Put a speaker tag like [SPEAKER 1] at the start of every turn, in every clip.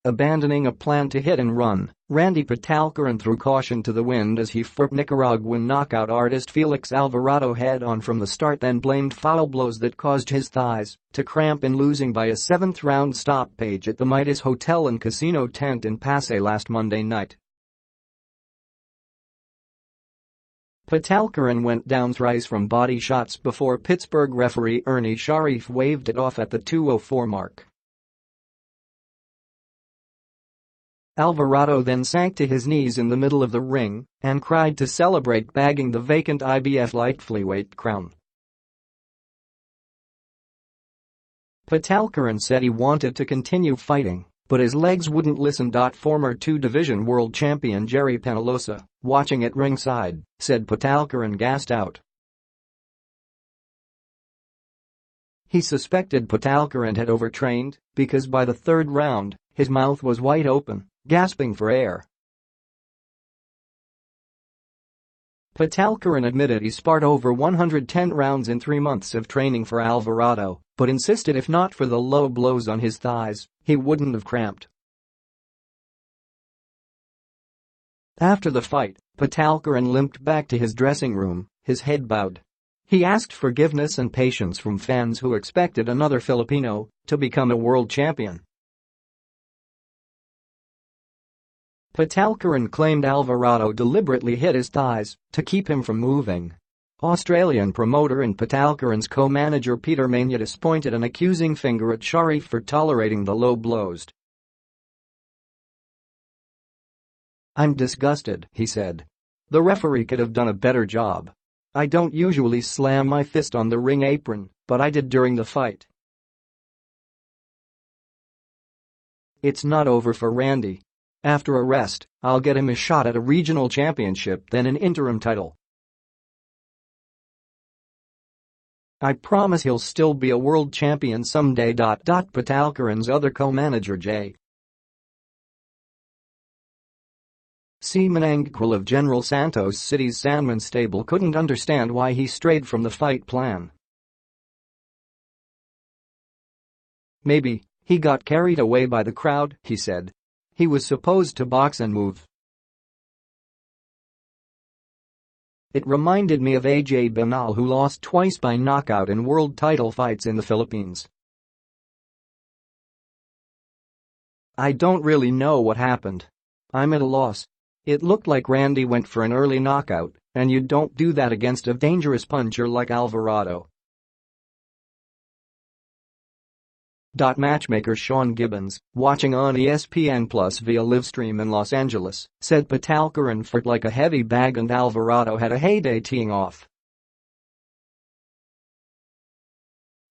[SPEAKER 1] Abandoning a plan to hit and run, Randy Petalcorin threw caution to the wind as he fought Nicaraguan knockout artist Felix Alvarado head-on from the start, then blamed foul blows that caused his thighs to cramp in losing by a 7th-round stoppage at the Midas Hotel and Casino tent in Pasay last Monday night. Petalcorin went down thrice from body shots before Pittsburgh referee Ernie Sharif waved it off at the 2:04 mark. Alvarado then sank to his knees in the middle of the ring and cried to celebrate bagging the vacant IBF lightflyweight crown. Petalcorin said he wanted to continue fighting, but his legs wouldn't listen. Former 2-division world champion Gerry Peñalosa, watching at ringside, said Petalcorin gassed out. He suspected Petalcorin had overtrained because by the 3rd round, his mouth was wide open, gasping for air. Petalcorin admitted he sparred over 110 rounds in 3 months of training for Alvarado, but insisted if not for the low blows on his thighs, he wouldn't have cramped. After the fight, Petalcorin limped back to his dressing room, his head bowed. He asked forgiveness and patience from fans who expected another Filipino to become a world champion. Petalcorin claimed Alvarado deliberately hit his thighs to keep him from moving. Australian promoter and Petalcorin's co-manager Peter Midas pointed an accusing finger at Sharif for tolerating the low blows. "I'm disgusted," he said. "The referee could have done a better job. I don't usually slam my fist on the ring apron, but I did during the fight. It's not over for Randy. After a rest, I'll get him a shot at a regional championship, then an interim title. I promise he'll still be a world champion someday." Petalcorin's other co-manager J. C. Manangquil of General Santos City's Sandman stable couldn't understand why he strayed from the fight plan. "Maybe he got carried away by the crowd," he said. "He was supposed to box and move. It reminded me of AJ Benal, who lost twice by knockout in world title fights in the Philippines. I don't really know what happened. I'm at a loss. It looked like Randy went for an early knockout, and you don't do that against a dangerous puncher like Alvarado." Matchmaker Sean Gibbons, watching on ESPN Plus via livestream in Los Angeles, said Petalcorin fought like a heavy bag and Alvarado had a heyday teeing off.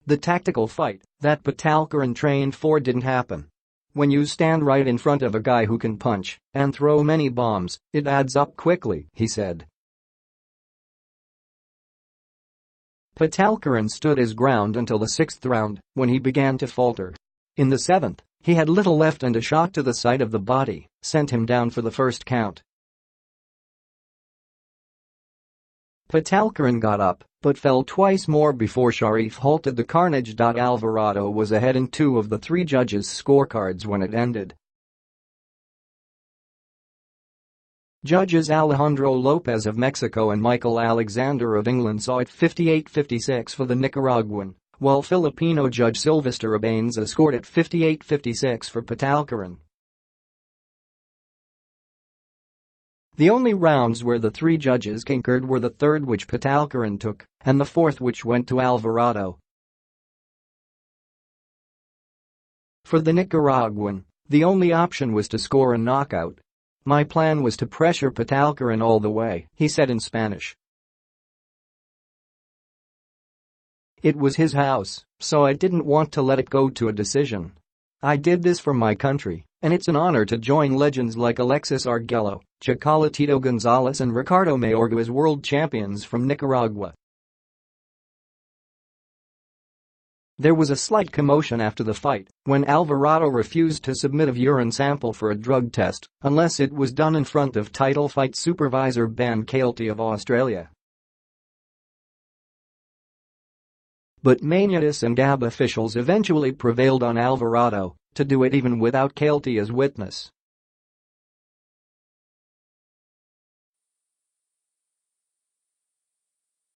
[SPEAKER 1] "The tactical fight that Petalcorin trained for didn't happen. When you stand right in front of a guy who can punch and throw many bombs, it adds up quickly," he said. Petalcorin stood his ground until the 6th round, when he began to falter. In the 7th, he had little left and a shot to the side of the body sent him down for the first count. Petalcorin got up, but fell twice more before Sharif halted the carnage. Alvarado was ahead in 2 of the 3 judges' scorecards when it ended. Judges Alejandro Lopez of Mexico and Michael Alexander of England saw it 58-56 for the Nicaraguan, while Filipino judge Sylvester Abanza scored it 58-56 for Petalcorin. The only rounds where the 3 judges concurred were the 3rd, which Petalcorin took, and the 4th, which went to Alvarado. For the Nicaraguan, the only option was to score a knockout. "My plan was to pressure Petalcorin all the way," he said in Spanish. "It was his house, so I didn't want to let it go to a decision. I did this for my country, and it's an honor to join legends like Alexis Arguello, Chocolatito Gonzalez and Ricardo Mayorga as world champions from Nicaragua." There was a slight commotion after the fight when Alvarado refused to submit a urine sample for a drug test unless it was done in front of title fight supervisor Ben Cailty of Australia. But Midas and GAB officials eventually prevailed on Alvarado to do it even without Kelty as witness.